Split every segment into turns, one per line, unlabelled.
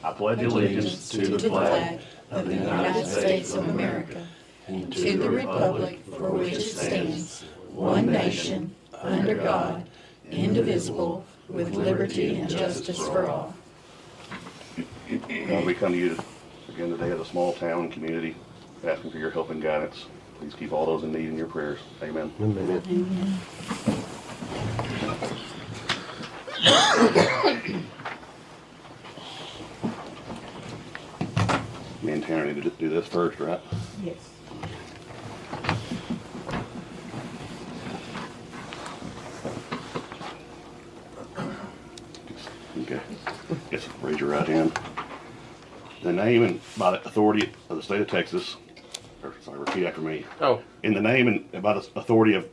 I pledge allegiance to the flag of the United States of America and to the republic for which it stands, one nation, under God, indivisible, with liberty and justice for all.
We come to you again today as a small town and community, asking for your help and guidance. Please keep all those in need in your prayers. Amen.
Amen.
Me and Tanner need to do this first, right?
Yes.
Okay. Yes, raise your right hand. The name and by the authority of the state of Texas, or sorry, repeat after me.
Oh,
In the name and by the authority of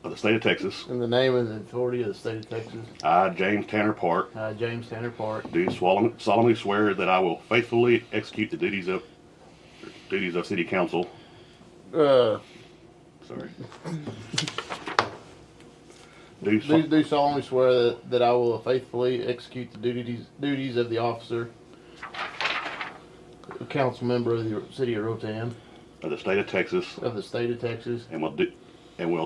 the state of Texas,
in the name and the authority of the state of Texas,
I, James Tanner Park,
James Tanner Park,
do solemnly swear that I will faithfully execute the duties of city council. Sorry.
do solemnly swear that I will faithfully execute the duties of the officer, council member of the city of Rotan,
of the state of Texas,
of the state of Texas,
and will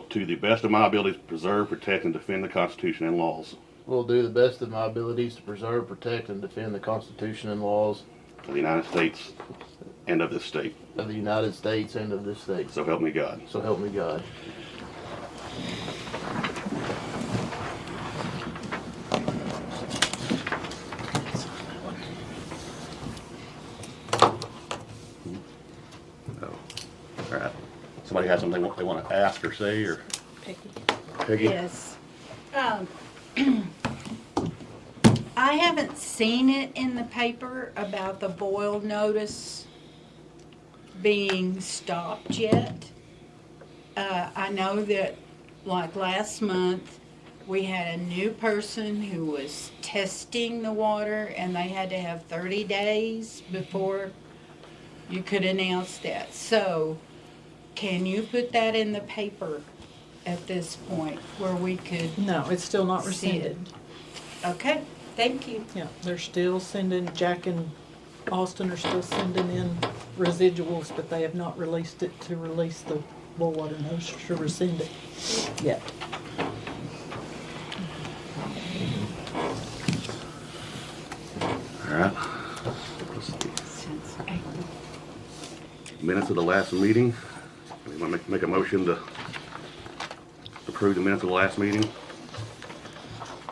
to the best of my abilities preserve, protect, and defend the Constitution and laws
will do the best of my abilities to preserve, protect, and defend the Constitution and laws
of the United States and of this state.
of the United States and of this state.
So help me God.
So help me God.
All right. Somebody has something they want to ask or say, or Peggy?
Yes. I haven't seen it in the paper about the boil notice being stopped yet. I know that like last month, we had a new person who was testing the water and they had to have 30 days before you could announce that. So can you put that in the paper at this point where we could?
No, it's still not
See it.
rescinded.
Okay, thank you.
Yeah, they're still sending, Jack and Austin are still sending in residuals, but they have not released it to release the boil water notice to rescind it yet.
All right. Let's see. Minutes of the last meeting. We want to make a motion to approve the minutes of the last meeting.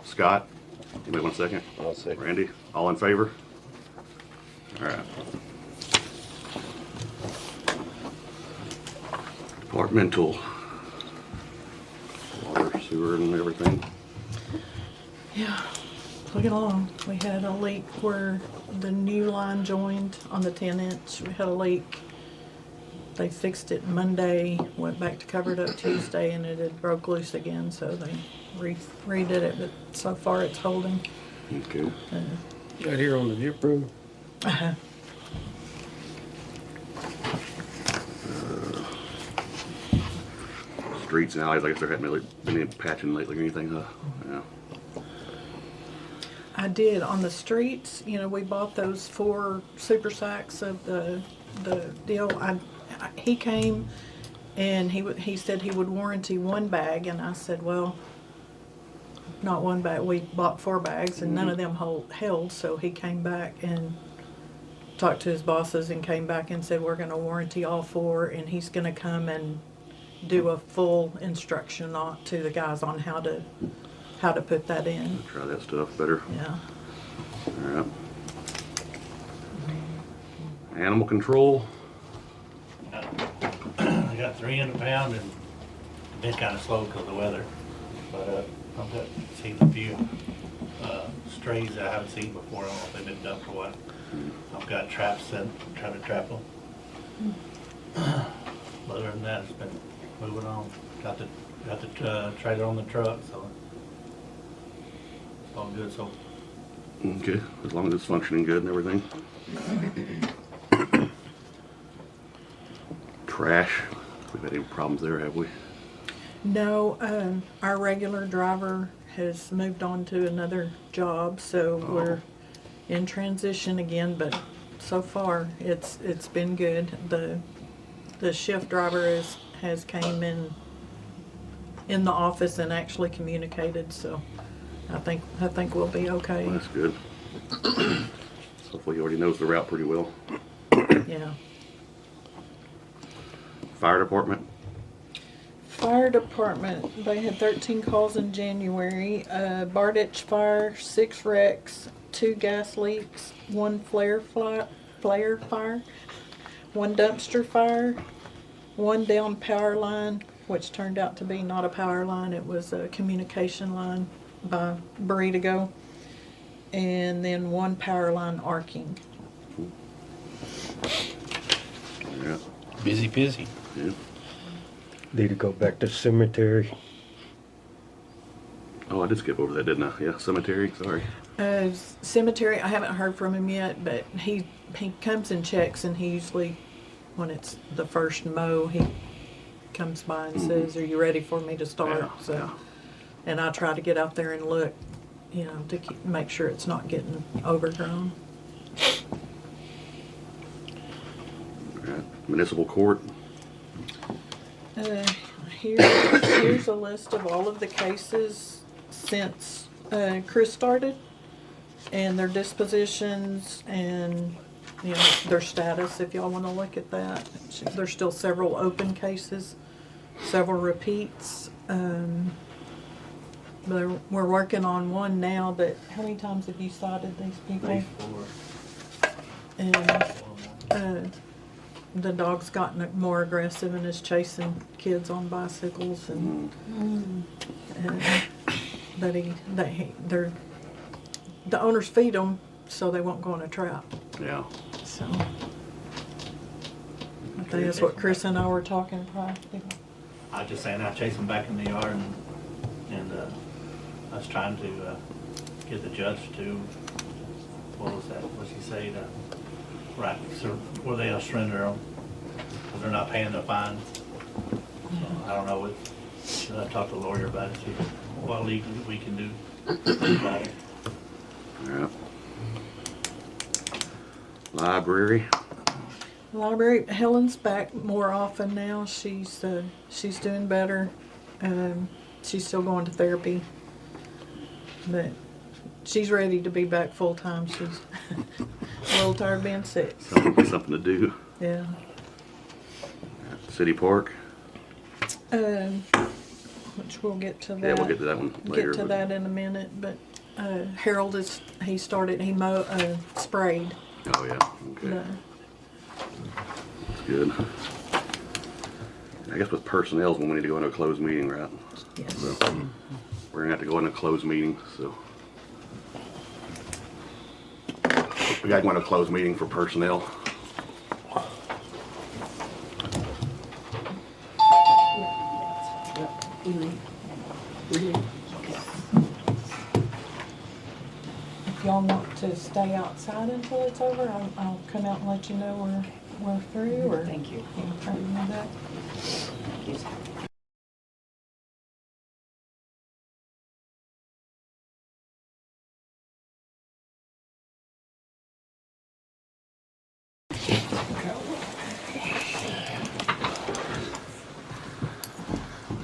Scott, anybody want a second?
I'll second.
Randy, all in favor? All right. Departmental. Water, sewer, and everything.
Yeah, plug it along. We had a leak where the new line joined on the 10-inch. We had a leak. They fixed it Monday, went back to cover it up Tuesday, and it had broke loose again, so they redid it, but so far it's holding.
Okay.
Right here on the drip room.
Streets and alleys, I guess there hadn't really been any patching lately or anything, huh? Yeah.
I did on the streets. You know, we bought those 4 super sacks of the deal. He came and he said he would warranty 1 bag, and I said, well, not 1 bag. We bought 4 bags, and none of them held. So he came back and talked to his bosses and came back and said, we're going to warranty all 4, and he's going to come and do a full instruction to the guys on how to put that in.
Try that stuff better.
Yeah.
All right. Animal control.
I got 3 in the pound and been kind of slow because of the weather. But I've got seen a few strays that I haven't seen before. I don't know if they've been dumped or what. I've got traps set, trying to trap them. Other than that, it's been moving on. Got the trailer on the truck, so it's all good. So
Okay, as long as it's functioning good and everything. Trash. We've had any problems there, have we?
No, our regular driver has moved on to another job, so in transition again, but so far it's been good. The shift driver has came in the office and actually communicated, so I think we'll be okay.
Well, that's good. Hopefully he already knows the route pretty well.
Yeah.
Fire department,
Fire department, they had 13 calls in January. Barditch fire, 6 wrecks, 2 gas leaks, 1 flare fire, 1 dumpster fire, 1 down power line, which turned out to be not a power line, it was a communication line by Burrito, and then 1 power line arcing.
yeah,
Busy.
yeah.
Need to go back to cemetery.
Oh, I did skip over that, didn't I? Yeah, cemetery, sorry.
Cemetery, I haven't heard from him yet, but he comes and checks, and he usually, when it's the first mow, he comes by and says, "Are you ready for me to start?"
Yeah,
So,
yeah.
and I try to get out there and look, to make sure it's not getting overgrown.
All right. Municipal court,
Here's a list of all of the cases since Chris started, and their dispositions and their status. If y'all want to look at that, there's still several open cases, several repeats. But we're working on one now. That how many times have you cited these people? And the dog's gotten more aggressive and is chasing kids on bicycles, and the owners feed them so they won't go in a trap.
yeah.
So I think that's what Chris and I were talking prior.
I was just saying, I chased him back in the yard, and I was trying to get the judge to, what was that, what'd she say, right, so where they'll surrender them, because they're not paying the fine. So I don't know, should I talk to the lawyer about it, see what legally we can do about it?
Yeah. Library,
Helen's back more often now. She's doing better. She's still going to therapy, but she's ready to be back full time. She's a little tired of being sick.
something to do.
Yeah.
City park,
Which we'll get to that.
yeah, we'll get to that one later.
Get to that in a minute. But Harold he sprayed.
Oh, yeah, okay,
The,
that's good. I guess with personnel is when we need to go into a closed meeting, right?
yes.
So, we're gonna have to go into a closed meeting, so. We gotta go into a closed meeting for personnel.
If y'all want to stay outside until it's over, I'll come out and let you know we're through. Or
Thank you.
try to do that.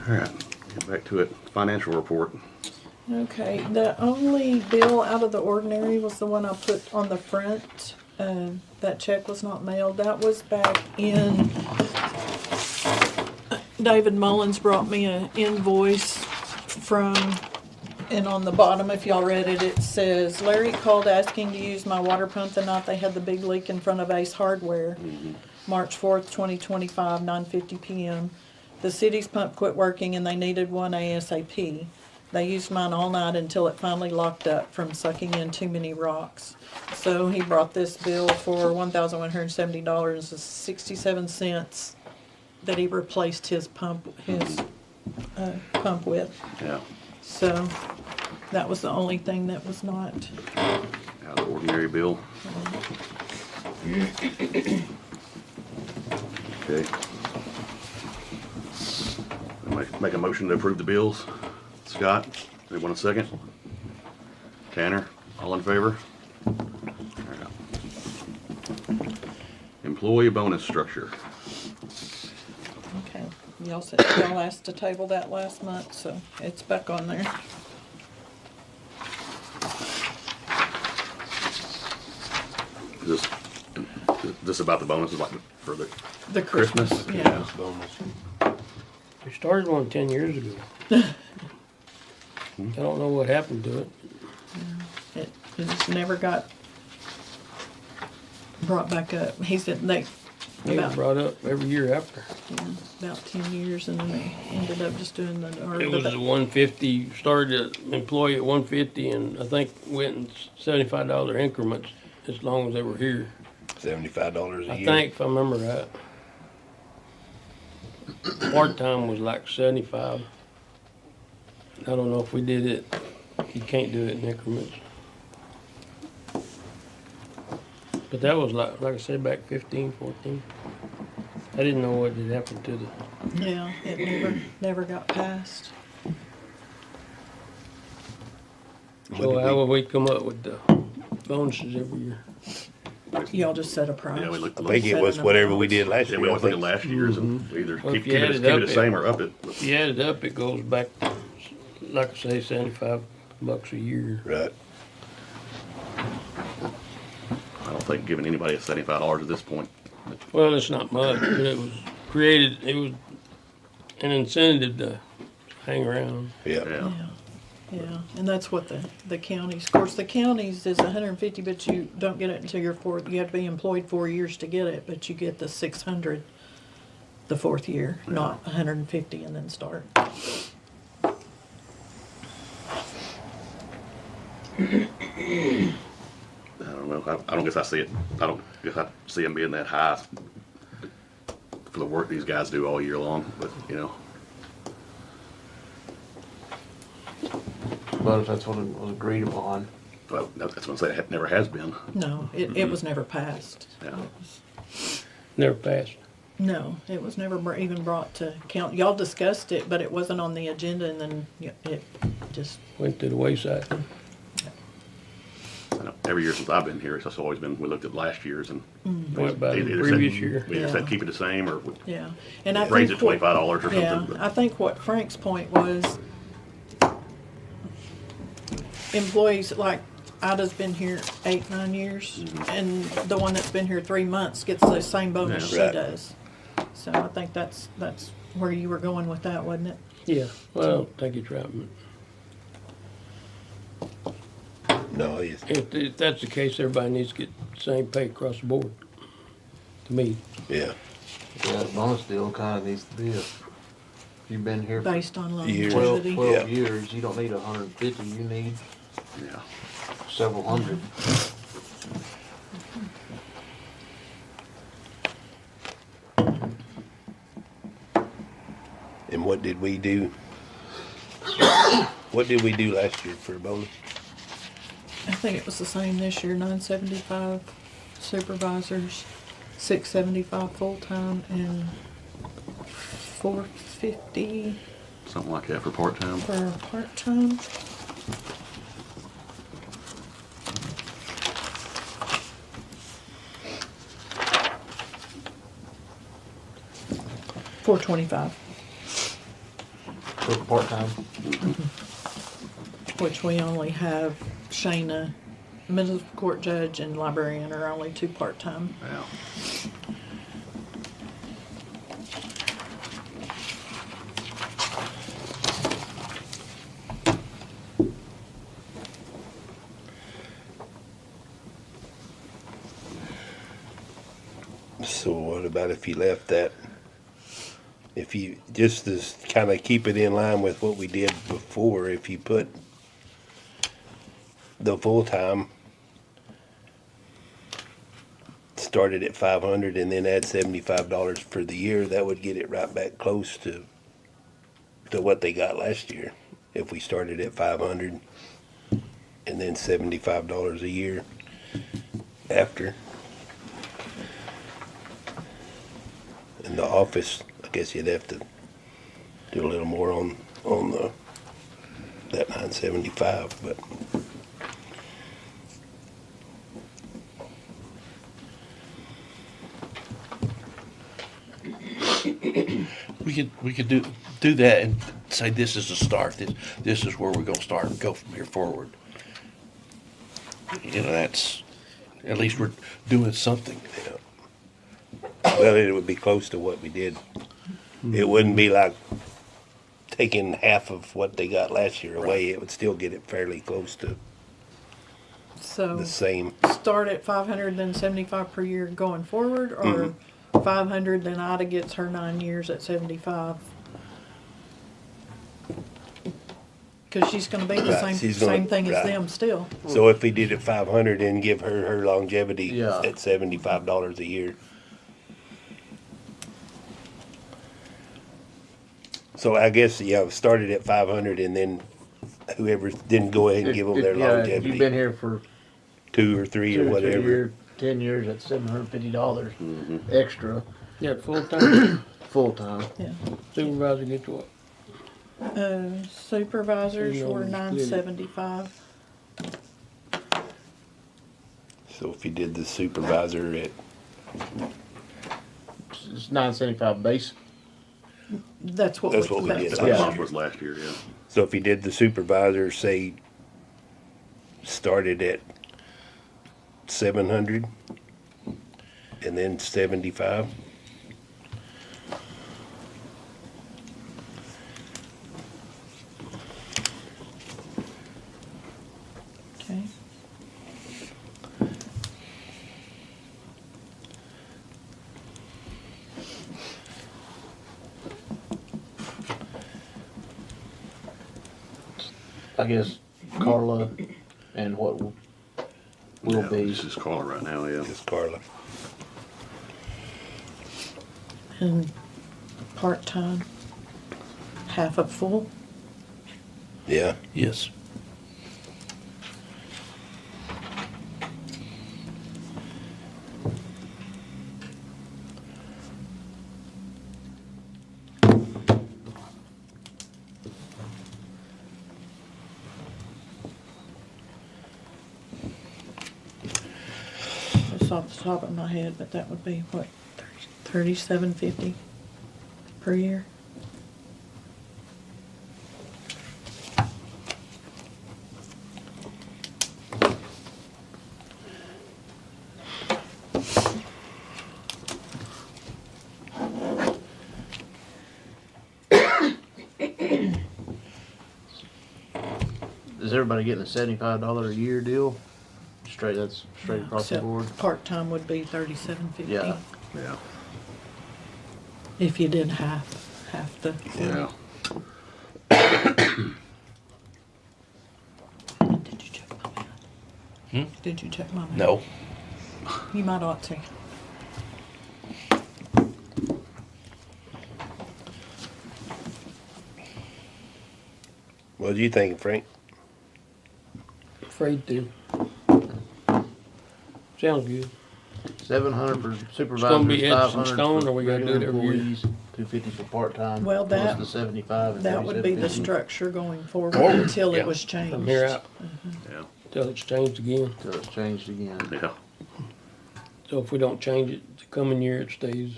All right, get back to it. Financial report.
Okay, the only bill out of the ordinary was the one I put on the front. That check was not mailed. That was back in, David Mullins brought me an invoice from, and on the bottom, if y'all read it, it says, Larry called asking to use my water pump the night they had the big leak in front of Ace Hardware, March 4th, 2025, 9:50 p.m. The city's pump quit working and they needed one ASAP. They used mine all night until it finally locked up from sucking in too many rocks. So he brought this bill for $1,170.67 that he replaced his pump with.
Yeah,
So that was the only thing that was not.
out of the ordinary bill. Okay. Make a motion to approve the bills. Scott, anyone a second? Tanner, all in favor? employee bonus structure.
Okay, y'all said, y'all asked to table that last month, so it's back on there.
Is this about the bonuses like for the
The Christmas,
Christmas?
yeah.
Yeah.
We started one 10 years ago. I don't know what happened to it.
It just never got brought back up. He said they,
It was
about,
brought up every year after.
about 10 years, and then they ended up just doing
It was at 150, started at employee at 150, and I think went in $75 increments as long as they were here.
$75 a
I
year.
think, if I remember right. Part-time was like 75. I don't know if we did it, you can't do it in increments. But that was like I said, back 15, 14. I didn't know what had happened to the,
Yeah, it never got passed.
so how would we come up with the bonuses every year?
Y'all just set a price.
Yeah, we looked.
I think it was whatever we did last
Yeah,
year.
we
I
always look at
think.
last year's and we either
Well, if
keep
you
it
add it
the
up,
same or up it.
If you add it up, it goes back, like I say, $75 a year.
Right.
I don't think giving anybody $75 at this point.
Well, it's not much, but it was created, it was an incentive to hang around.
Yeah.
Yeah.
Yeah, and that's what the counties, of course, the counties is 150, but you don't get it until you're fourth, you have to be employed 4 years to get it, but you get the 600 the fourth year, not 150 and then start.
I don't know. I don't guess I see it. I don't guess I see them being that high for the work these guys do all year long. But you know,
But if that's what it was agreed upon.
well, that's what I'm saying. It never has been.
No, it was never passed.
Yeah.
Never passed.
No, it was never even brought to count. Y'all discussed it, but it wasn't on the agenda, and then it just,
Went to the wayside.
I know every year since I've been here, it's just always been. We looked at last year's and
Went by the
either
previous
said,
year.
we either said
Yeah.
keep it the same or
yeah. And I
raise it
think what-
$25 or something.
Yeah,
But
I think what Frank's point was, employees, like, Ida's been here 8, 9 years, and the one that's been here 3 months gets the same bonus
Yeah.
she
Right.
does. So I think that's where you were going with that, wasn't it?
Yeah, well, I think it's right.
No, it's,
If that's the case, everybody needs to get the same pay across the board, to me.
yeah.
Yeah, the bonus deal kind of needs to be if you've been here for
Based on
Years.
longevity.
12
Yeah.
years, you don't need 150, you need
yeah.
several hundred.
And what did we do? What did we do last year for a bonus?
I think it was the same this year, 975 supervisors, 675 full-time, and 450
Something like that for part time.
for part-time. $425,
For part-time.
which we only have Shayna, municipal court judge, and librarian are only 2 part-time.
Yeah.
So what about if you left that? If you, just to kind of keep it in line with what we did before, if you put the full-time started at 500 and then add $75 for the year, that would get it right back close to what they got last year. If we started at 500 and then $75 a year after. In the office, I guess you'd have to do a little more on that 975, but
we could do that and say this is the start. This is where we're gonna start and go from here forward. You know, that's, at least we're doing something.
Well, it would be close to what we did. It wouldn't be like taking half of what they got last year away. It would still get it fairly close to
So
the same.
start at 500, then 75 per year going forward, or 500, then Ida gets her 9 years at 75. Because she's going to be the
Right, she's gonna-
same thing as
right.
them still.
So if we did it 500 and give her longevity
Yeah.
at $75 a year. So I guess, yeah, started at 500 and then whoever didn't go ahead and give them their
If you've been
longevity,
here for
2 or 3 or
2 or 3
whatever.
years, 10 years, that's $750 extra
Yeah, full-time
full-time.
Yeah.
supervisor gets what?
Supervisors
You know,
were
split it.
975.
So if you did the supervisor at,
It's $975 base.
That's what
That's
we
what we
that's
did
That's
what
what
last
ours was last year, yeah.
so if you did the supervisor, say, started at 700 and then 75.
Okay.
I guess Carla and what will
Yeah,
be.
This is Carla right now, yeah.
Just Carla.
And part-time, half of full.
Yeah.
Yes.
That's off the top of my head, but that would be what, 3750 per year?
Is everybody getting a $75 a year deal? That's straight across the
Except
board.
part-time would be 3750.
Yeah.
Yeah,
If you did half the.
yeah.
Did you check my mail? Did you check my mail?
No.
You might ought to.
What do you think, Frank?
Afraid to. Sounds good.
700 for
gonna
supervisors,
be etched in
500
stone,
for
or we gotta do it
regular
every year?
employees, 250 for part-time.
Well,
plus
that-
the 75 and
That would be the
37.50
structure going forward until
Yeah.
it was changed.
From here out,
Yeah,
till it's changed again.
till it's changed again.
yeah.
So if we don't change it, the coming year it stays.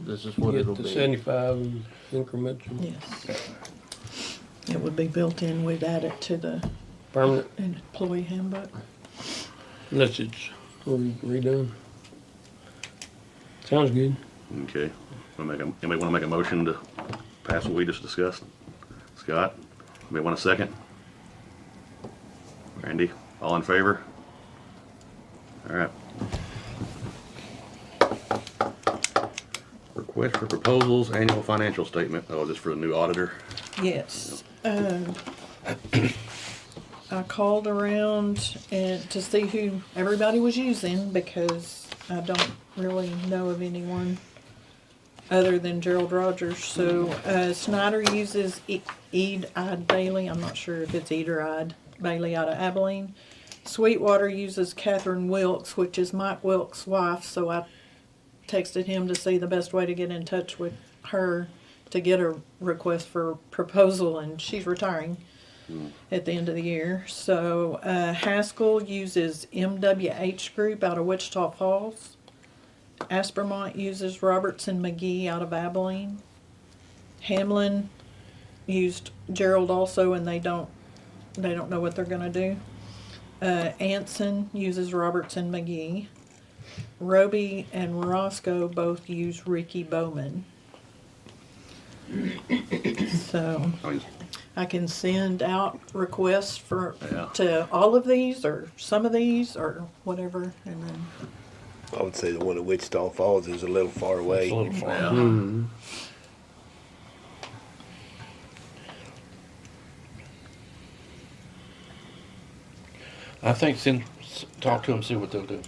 This is
You
what
get
it'll
the
be.
75 in increments and
Yes. It would be built in, we'd add it to the
permanent,
employee handbook.
unless it's redone. Sounds good.
Okay. Anybody wanna make a motion to pass what we just discussed? Scott? Anybody want a second? Randy? All in favor? All right. Request for proposals, annual financial statement. Oh, is this for the new auditor?
Yes. I called around and to see who everybody was using because I don't really know of anyone other than Gerald Rogers. So Snyder uses Eid Bailey. I'm not sure if it's Eid or Eid Bailey out of Abilene. Sweetwater uses Catherine Wilkes, which is Mike Wilkes' wife. So I texted him to see the best way to get in touch with her to get a request for proposal, and she's retiring at the end of the year. So Haskell uses MWH Group out of Wichita Falls. Aspermont uses Robertson McGee out of Abilene. Hamlin used Gerald also, and they don't know what they're gonna do. Anson uses Robertson McGee. Roby and Roscoe both use Ricky Bowman. So
I mean,
I can send out requests
Yeah.
to all of these or some of these or whatever, and then
I would say the one at Wichita Falls is a little far away.
It's a little far.
yeah.
I think talk to them, see what they'll do.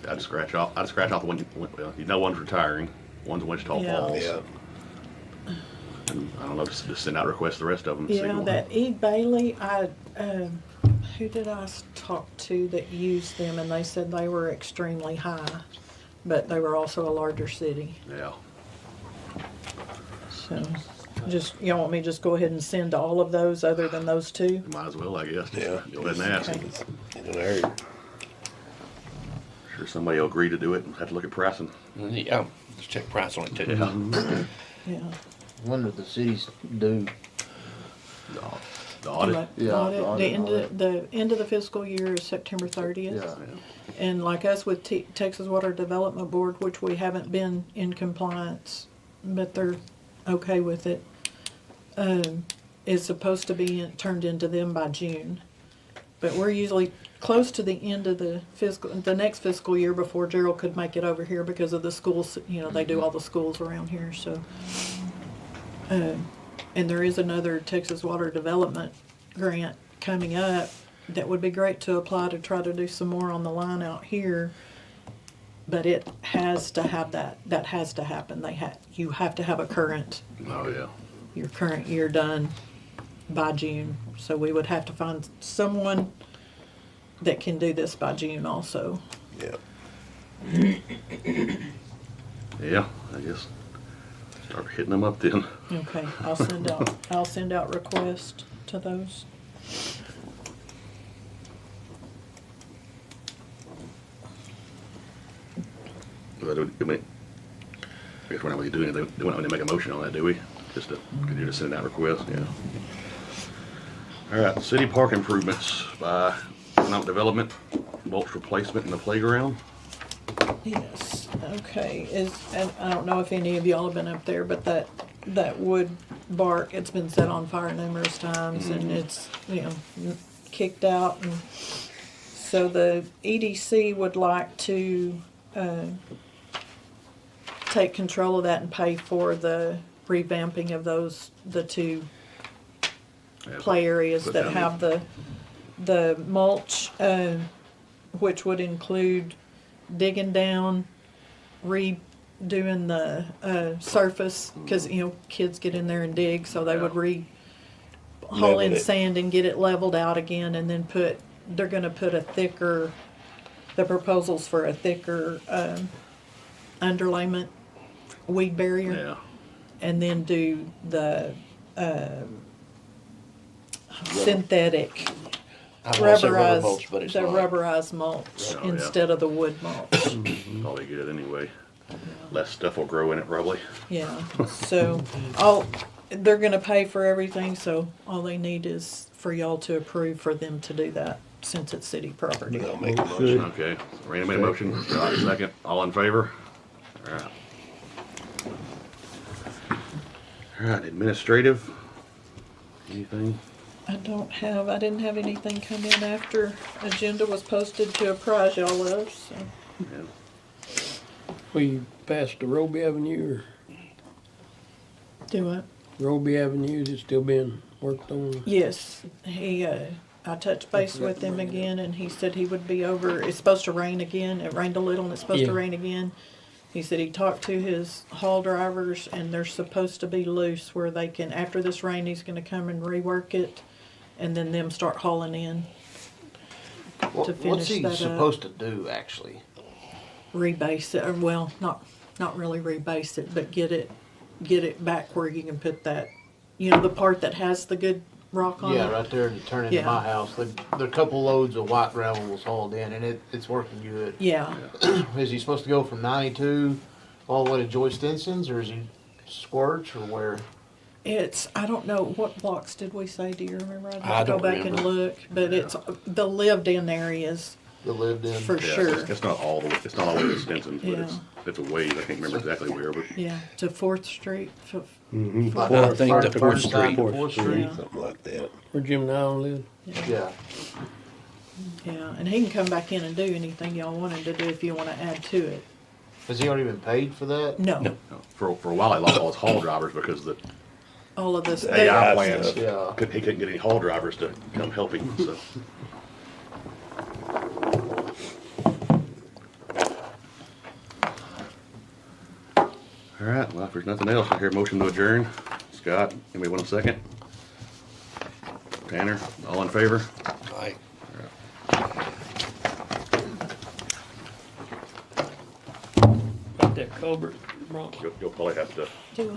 I'd scratch off the one, you know one's retiring, one's in Wichita
Yeah.
Falls.
Yeah.
And I don't know, just send out requests to the rest of them.
yeah, that E. Bailey, who did I talk to that used them, and they said they were extremely high, but they were also a larger city.
Yeah.
So, you want me to just go ahead and send to all of those other than those two?
Might as well, I guess.
Yeah.
Go ahead and ask.
Okay.
It don't hurt.
Sure somebody will agree to do it and have to look at pricing.
Yeah, just check price on it too.
Yeah.
Yeah.
When did the cities do?
The audit.
Yeah,
Audit.
the audit.
The end of the fiscal year is September 30th.
Yeah.
And like us with Texas Water Development Board, which we haven't been in compliance, but they're okay with it, is supposed to be turned into them by June. But we're usually close to the end of the next fiscal year before Gerald could make it over here because of the schools. They do all the schools around here, so. And there is another Texas Water Development grant coming up that would be great to apply to try to do some more on the line out here. But it has to have that has to happen. You have to have
Oh, yeah.
your current year done by June. So we would have to find someone that can do this by June also.
Yeah.
Yeah, I guess start hitting them up then.
Okay, I'll send out requests to those.
But I guess we're not really doing anything. We don't need to make a motion on that, do we? Just to continue to send out requests, yeah. All right, city park improvements by economic development, mulch replacement in the playground.
Yes, okay, and I don't know if any of y'all have been up there, but that wood bark, it's been set on fire numerous times and it's, kicked out. And so the EDC would like to, take control of that and pay for the revamping of the two
Yeah,
play areas
put
that
down
have the mulch, which would include digging down, redoing the surface, because kids get in there and dig, so they would haul
Level
in
it.
sand and get it leveled out again, and then they're going to put the proposals for a thicker underlayment, weed barrier,
Yeah,
and then do the synthetic
I want to say rubber
rubberized,
mulch, but it's
the
not.
rubberized mulch
Oh, yeah.
instead of the wood mulch.
probably good anyway. Less stuff will grow in it probably.
Yeah, so they're gonna pay for everything, so all they need is for y'all to approve for them to do that, since it's city property.
I'll make a motion.
Okay, Randy made a motion, Scott second, all in favor? All right. All right, administrative, anything?
I didn't have anything come in after agenda was posted to apprise y'all of, so.
Yeah.
We passed the Roby Avenue
Do what?
or Roby Avenue, is it still being worked on?
Yes, I touched base with him again, and he said he would be over. It's supposed to rain again. It rained a little, and it's supposed to
Yeah.
rain again. He said he talked to his haul drivers, and they're supposed to be loose where they can, after this rain, he's gonna come and rework it, and then them start hauling in.
What's
finish
he
that up.
supposed to do, actually?
Rebase it, or well, not really rebase it, but get it back where you can put that, the part that has the good rock on it.
Yeah, right there to turn into
Yeah.
my house. The couple loads of white gravel was hauled in, and it's working good.
Yeah,
Is he supposed to go from 92 all the way to Joy Stinson's, or is he Squirch, or where?
It's, I don't know, what blocks did we say, do you remember? I'd
I
have to go
don't
back and
remember.
look, but it's the lived-in areas
The lived in.
for
Yeah,
sure.
it's not all the way, it's not all the way to Stinson's, but
Yeah.
it's a ways, I can't remember exactly where, but
Yeah, to Fourth Street.
Like
I think the
Burnside
Fourth
to
Street.
Fourth Street.
Yeah.
Something like that.
Where Jim Now lives.
Yeah.
Yeah, and he can come back in and do anything y'all want him to do if you wanna add to it.
Has he already been paid for that?
No,
no, for a while, I lost all his hall drivers because the
all of this.
AI
AI
plans,
stuff.
Yeah.
he couldn't get any hall drivers to come help him, so. All right, well, if there's nothing else, I hear a motion to adjourn. Scott, anybody want a second? Tanner, all in favor?
Aye.
Got that culvert, Bronx.
You'll probably have to
Do it.